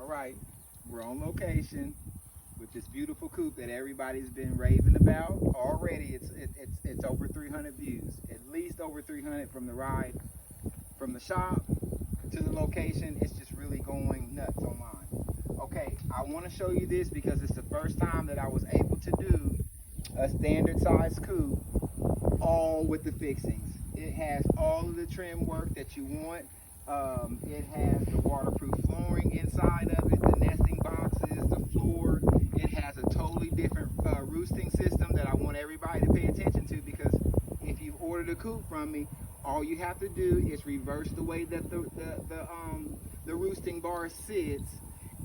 right, we're on location with this beautiful coop that everybody's been raving about. Already, it's over 300 views, at least over 300 from the ride, from the shop to the location. It's just really going nuts online. Okay, I want to show you this because it's the first time that I was able to do a standard size coop all with the fixings. It has all of the trim work that you want. It has the waterproof flooring inside of it, the nesting boxes, the floor. It has a totally different roosting system that I want everybody to pay attention to, because if you've ordered a coop from me, all you have to do is reverse the way that the roosting bar sits,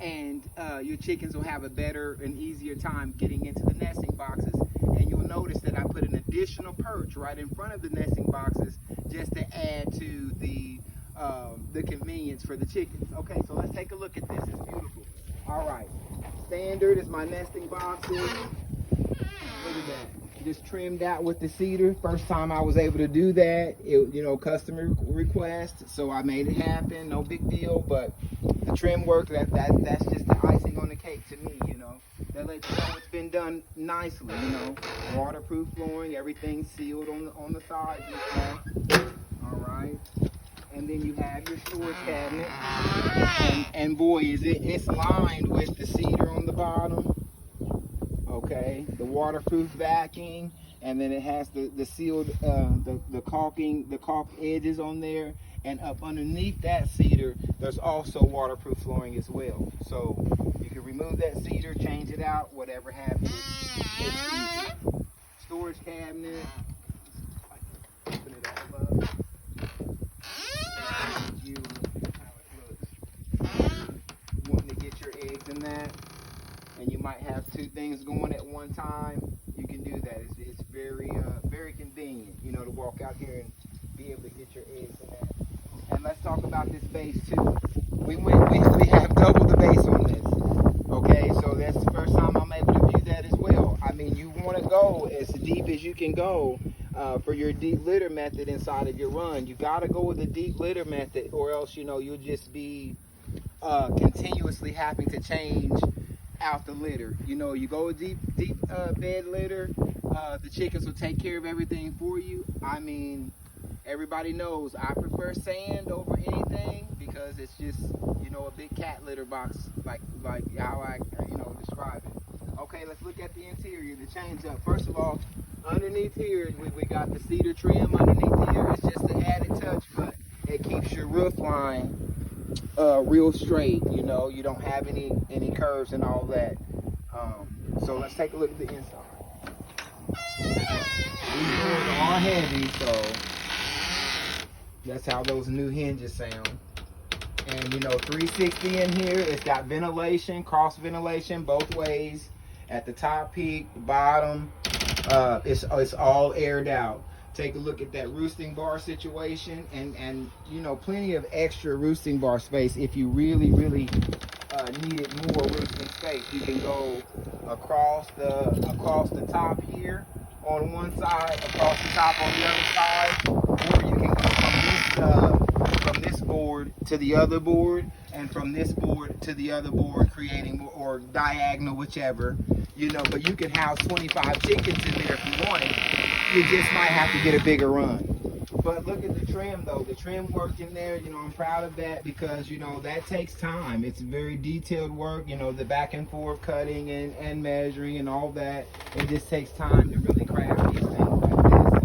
and your chickens will have a better and easier time getting into the nesting boxes. And you'll notice that I put an additional perch right in front of the nesting boxes just to add to the convenience for the chickens. Okay, so let's take a look at this. It's beautiful. All right, standard is my nesting boxes. Look at that. Just trimmed out with the cedar. First time I was able to do that. It, customer request, so I made it happen. No big deal, but the trim work, that's just the icing on the cake to me. That lets you know it's been done nicely. Waterproof flooring, everything sealed on the sides and stuff. All right. And then you have your storage cabinet, and boy, it's lined with the cedar on the bottom. Okay, the waterproof backing, and then it has the sealed the caulk edges on there, and up underneath that cedar there's also waterproof flooring as well. So you can remove that cedar, change it out, whatever have you. It's easy. Storage cabinet. Open it all up. You how it looks. Wanting to get your eggs in that, and you might have two things going at one time. You can do that. It's very very convenient, to walk out here and be able to get your eggs in that. And let's talk about this base too. We have double the base on this. Okay, so that's the first time I'm able to view that as well. I mean, you want to go as deep as you can go. For your deep litter method inside of your run, you got to go with the deep litter method, or else you'll just be continuously having to change out the litter. You go with deep bed litter, the chickens will take care of everything for you. I mean, everybody knows I prefer sand over anything, because it's just a big cat litter box, like how I describe it. Okay, let's look at the interior, the change up. First of all, underneath here, we got the cedar trim underneath here. It's just an added touch, but it keeps your roof line real straight. You don't have any curves and all that. So let's take a look at the inside. These doors are heavy, so that's how those new hinges sound. And 360 in here. It's got ventilation, cross ventilation both ways. At the top peak, the bottom. It's all aired out. Take a look at that roosting bar situation, and plenty of extra roosting bar space. If you really needed more roosting space, you can go across the top here on one side, across the top on the other side, or you can go from this board to the other board, and from this board to the other board, creating more, or diagonal, whichever. But you can house 25 chickens in there if you wanted. You just might have to get a bigger run. But look at the trim though. The trim work in there, I'm proud of that, because that takes time. It's very detailed work, the back and forth cutting and measuring and all that. It just takes time to really craft these things like this.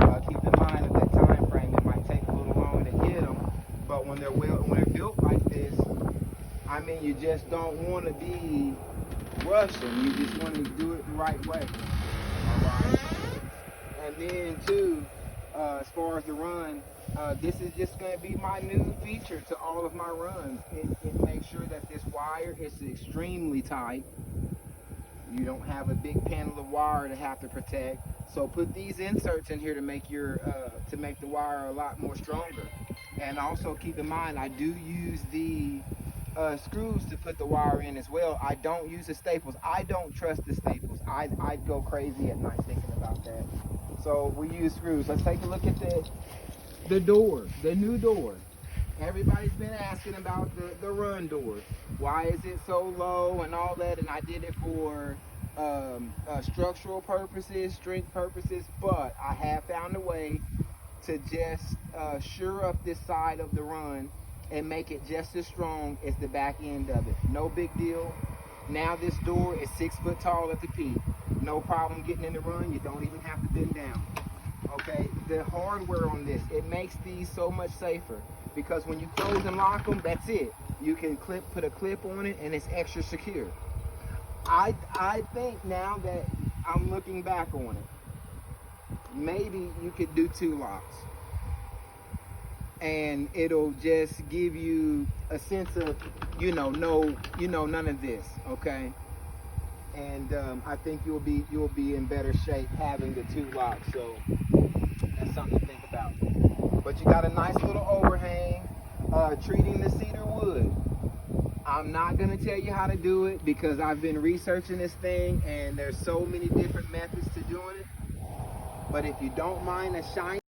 So keep in mind of that time frame. It might take a little longer to get them, but when they're built like this, I mean, you just don't want to be rushing. You just want to do it the right way. All right. And then too, as far as the run, this is just going to be my new feature to all of my runs. It makes sure that this wire is extremely tight. You don't have a big panel of wire to have to protect. So put these inserts in here to make the wire a lot more stronger. And also keep in mind, I do use the screws to put the wire in as well. I don't use the staples. I don't trust the staples. I'd go crazy at night thinking about that. So we use screws. Let's take a look at the door, the new door. Everybody's been asking about the run doors. Why is it so low and all that? And I did it for structural purposes, strength purposes, but I have found a way to just sure up this side of the run and make it just as strong as the back end of it. No big deal. Now this door is 6 foot tall at the peak. No problem getting in the run. You don't even have to bend down. Okay, the hardware on this, it makes these so much safer because when you close and lock them, that's it. You can put a clip on it and it's extra secure. I think now that I'm looking back on it, maybe you could do 2 locks and it'll just give you a sense of, none of this, okay? And I think you'll be in better shape having the 2 locks. So that's something to think about. But you got a nice little overhang, treating the cedar wood. I'm not gonna tell you how to do it because I've been researching this thing and there's so many different methods to doing it. But if you don't mind a shiny